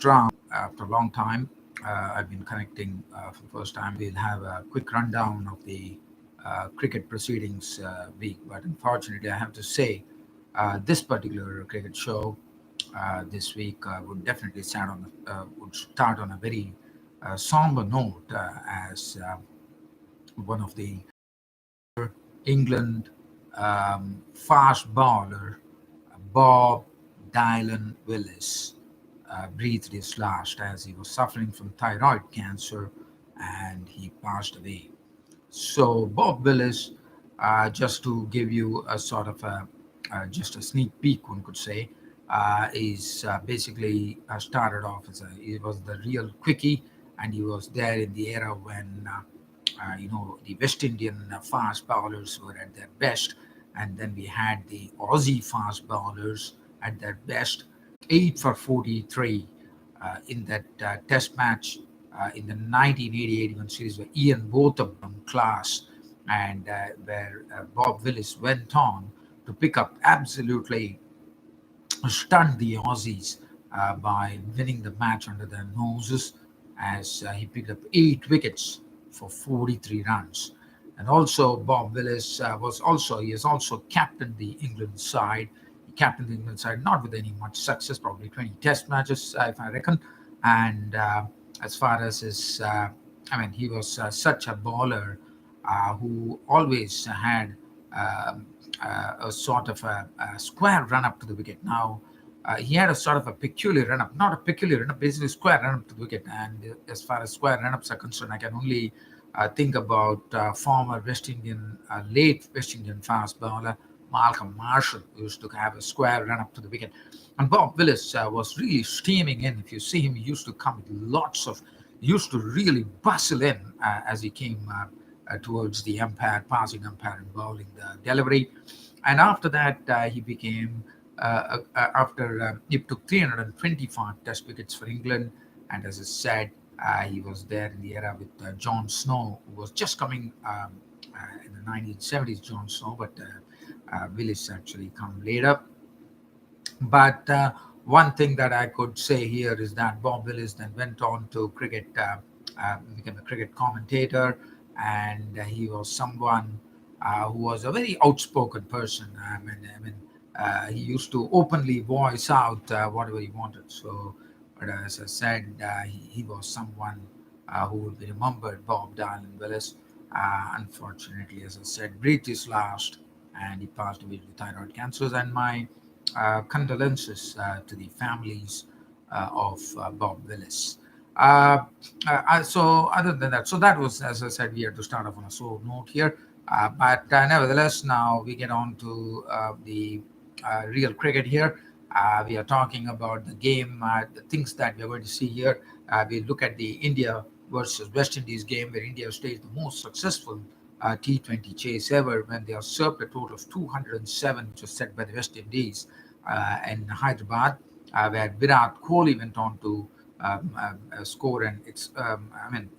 round after a long time. I've been connecting for the first time. We'll have a quick rundown of the cricket proceedings week, but unfortunately, I have to say this particular cricket show this week would start on a very somber note as one of the England fast bowler Bob Dylan Willis breathed his last as he was suffering from thyroid cancer and he passed away. So Bob Willis, just to give you a sort of just a sneak peek, one could say, is basically started off as he was the real quickie, and he was there in the era when the West Indian fast bowlers were at their best, and then we had the Aussie fast bowlers at their best. 8 for 43 in that Test match in the 1980-81 series, where Ian Botham class, and where Bob Willis went on to pick up absolutely stunned the Aussies by winning the match under their noses as he picked up 8 wickets for 43 runs. And also, Bob Willis he has also captained the England side. He captained the England side not with any much success, probably 20 Test matches, if I reckon. And as far as he was such a bowler who always had a sort of a square run up to the wicket. Now, he had a sort of a peculiar run up, not a peculiar run up, basically square run up to the wicket. And as far as square run ups are concerned, I can only think about former late West Indian fast bowler Malcolm Marshall, who used to have a square run up to the wicket. And Bob Willis was really steaming in. If you see him, he used to come with he used to really bustle in as he came towards the passing umpire and bowling the delivery. And after that, he became, he took 325 Test wickets for England. And as I said, he was there in the era with John Snow, who was just coming in the 1970s, John Snow, but Willis actually come later. But one thing that I could say here is that Bob Willis then went on to became a cricket commentator, and he was someone who was a very outspoken person. He used to openly voice out whatever he wanted. So, but as I said, he was someone who would be remembered, Bob Dylan Willis. Unfortunately, as I said, breathed his last, and he passed away with thyroid cancers. And my condolences to the families of Bob Willis. So other than that, so that was, as I said, we had to start off on a slow note here. But nevertheless, now we get on to the real cricket here. We are talking about the game, the things that we are going to see here. We look at the India versus West Indies game, where India staged the most successful T20 chase ever when they usurped a total of 207, which was set by the West Indies in Hyderabad, where Virat Kohli went on to score. And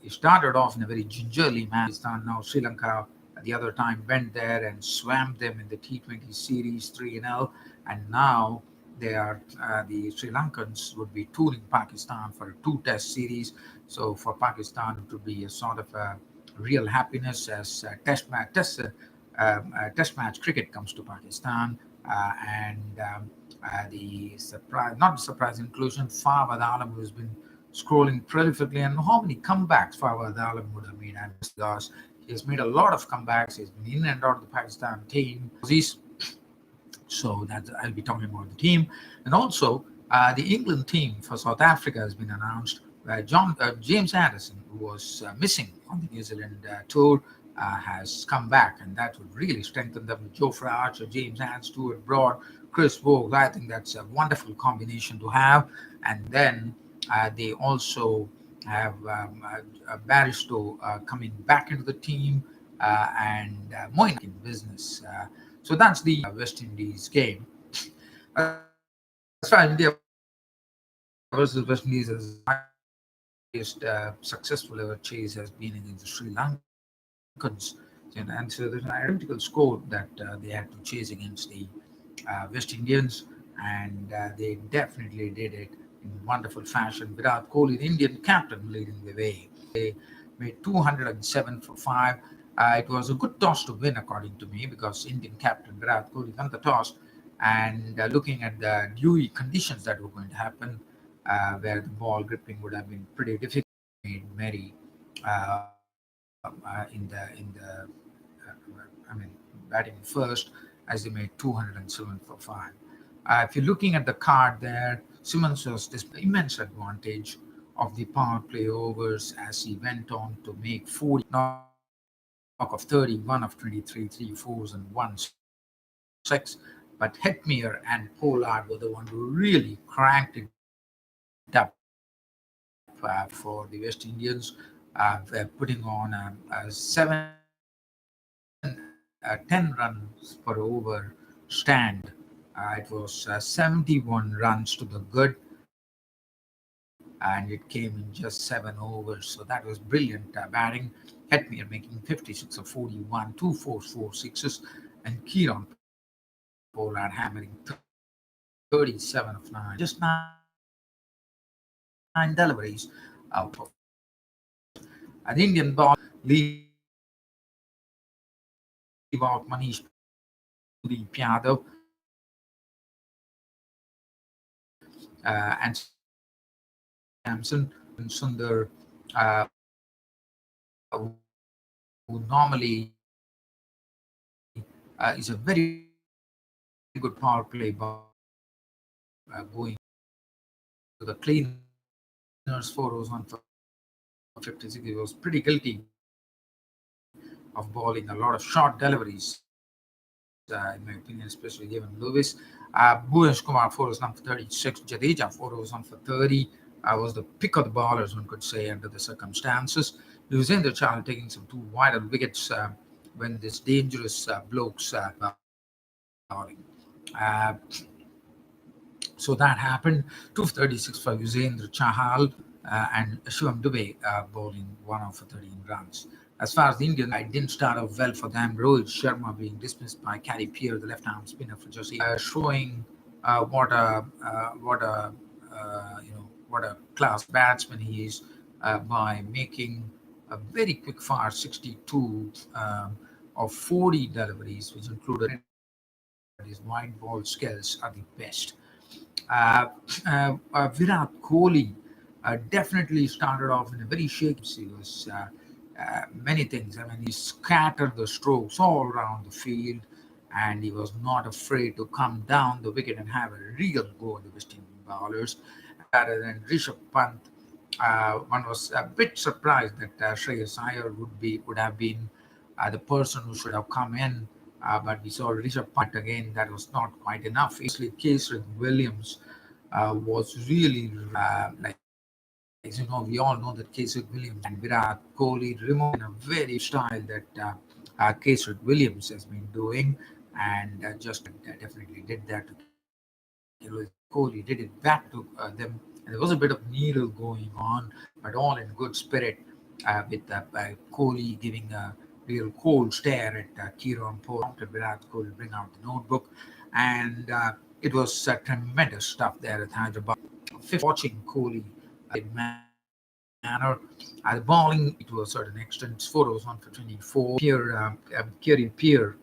he started off in a very gingerly manner. Now Sri Lanka the other time went there and swamped them in the T20 series 3-0, and now they are the Sri Lankans would be touring Pakistan for a 2-test series. So for Pakistan, it would be a sort of a real happiness as test match cricket comes to Pakistan. The not surprise inclusion, Fawad Alam, who has been scrolling prolifically, and how many comebacks Fawad Alam would have made. Gosh, he has made a lot of comebacks. He's been in and out of the Pakistan team. So that I'll be talking about the team, and also the England team for South Africa has been announced. James Anderson, who was missing on the New Zealand tour, has come back, and that would really strengthen them with Jofra Archer, James Anderson, Stuart Broad, Chris Woke. I think that's a wonderful combination to have. And then they also have Barristow coming back into the team, and Moeen in business. So that's the West Indies game. As far as India versus West Indies, as highest successful ever chase has been against the Sri Lankans. And so there's an identical score that they had to chase against the West Indians, and they definitely did it in wonderful fashion. Virat Kohli, the Indian captain, leading the way. They made 207 for 5. It was a good toss to win, according to me, because Indian captain Virat Kohli won the toss. And looking at the dewy conditions that were going to happen, where the ball gripping would have been pretty difficult, made merry I mean, batting first as they made 207 for 5. If you're looking at the card there, Simmons was this immense advantage of the power play overs as he went on to make 40 knock of 31 of 23, 3 fours and 1 6. But Hetmyer and Pollard were the one who really cranked it up for the West Indians, putting on a 10 runs per over stand. It was 71 runs to the good, and it came in just 7 overs. So that was brilliant batting. Hetmyer making 56 of 41, 2 4 4 6s, and Kieron Pollard hammering 37 of 9. Just 9 deliveries out of 6. The Indian ball leave out Manish Yadav and Samson and Sundar, who normally is a very good power play bowler, going to the cleaners 4 overs, 1 for 56. He was pretty guilty of bowling a lot of short deliveries, in my opinion, especially given Lewis. Bhuvesh Kumar 4 overs, 1 for 36. Jadeja 4 overs, 1 for 30. Was the pick of the bowlers, one could say, under the circumstances. Yuzendra Chahal taking some 2 vital wickets when this dangerous blokes bowling. Uh, so that happened. 2 for 36 for Yuzendra Chahal and Shivam Dubey bowling 1 out for 13 runs. As far as the Indians, it didn't start off well for them. Rohit Sharma being dismissed by Caddy Peer, the left-arm spinner for Jersey, showing what a class batsman he is by making a very quick fire 62 of 40 deliveries, which included his wide ball skills are the best. Uh, Virat Kohli definitely started off in a very shaky. He was many things. I mean, he scattered the strokes all around the field, and he was not afraid to come down the wicket and have a real go at the West Indian bowlers. Rather than Rishabh Pant, one was a bit surprised that Shreyas Iyer would have been the person who should have come in. But we saw Rishabh Pant again. That was not quite enough. Actually, Kesrick Williams was really like we all know that Kesrick Williams and Virat Kohli removed in a very style that Kesrick Williams has been doing, and just definitely did that to Kohli. Did it back to them, and there was a bit of needle going on, but all in good spirit. With Kohli giving a real cold stare at Kieron Pollard, prompted Virat Kohli to bring out the notebook, and it was tremendous stuff there at Hyderabad. Watching Kohli manner. The bowling, to a certain extent, 4 overs, 1 for 24. Kerry Peer,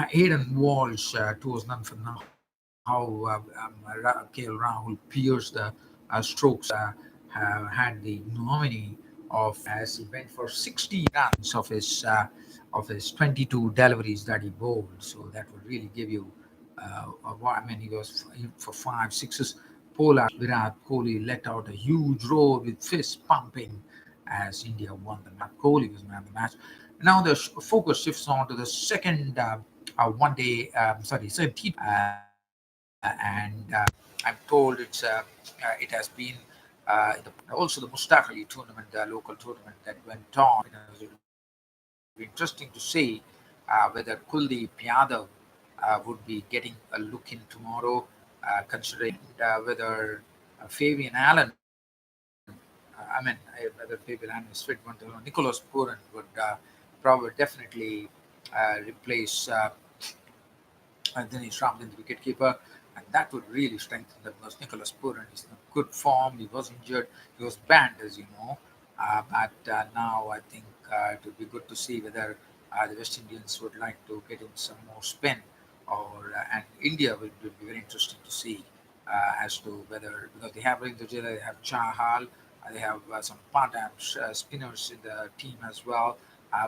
Hayden Walsh, 2 overs, none for now. How KL Rahul pierced the strokes, had the nominee of as he went for 60 runs of his 22 deliveries that he bowled. So that would really give you. I mean, he was for 5 6s. Pollard, Virat Kohli let out a huge roar with fists pumping as India won the match. Kohli was man of the match. Now the focus shifts on to the second one day, second and I'm told it has been also the Mustaq Ali tournament, the local tournament that went on. It will be interesting to see whether Kuldeep Yadav would be getting a look in tomorrow, considering whether Fabian Allen, whether Fabian Allen is fit. Nicholas Puran would probably definitely replace Dinesh Ramlin, the wicketkeeper, and that would really strengthen them because Nicholas Puran is the good form. He was injured. He was banned, as you know. But now I think it would be good to see whether the West Indians would like to get him some more spin, or and India will be very interesting to see as to whether, because they have Ravindra, they have Chahal, they have some part-time spinners in the team as well.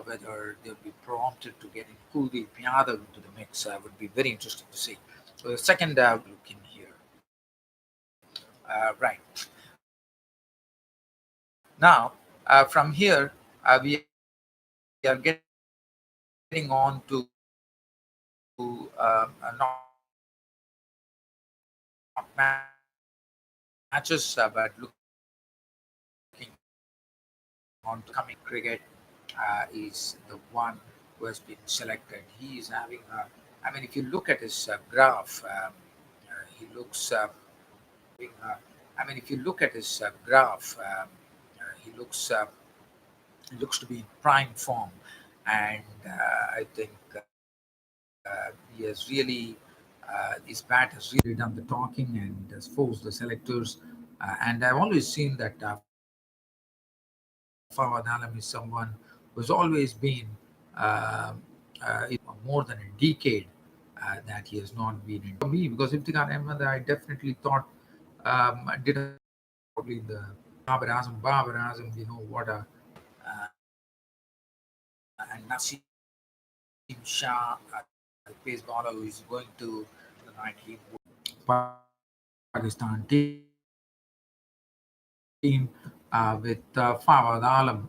Whether they'll be prompted to get in Kuldeep Yadav into the mix would be very interesting to see. So the second look in here. Right. Now, from here, we are getting on to not matches, but looking on to coming cricket is the one who has been selected. He is having a, I mean, if you look at his graph, he looks I mean, if you look at his graph, he looks to be in prime form, and I think he has really his bat has really done the talking and has forced the selectors. And I've always seen that Fawad Alam is someone who's always been is more than a decade that he has not been in. For me, because Iftikhar Ahmed, I definitely thought did a very good job probably in the Babar Azam, you know what a and Nasim Shah, the pace bowler who is going to the night team Pakistan team with Fawad Alam.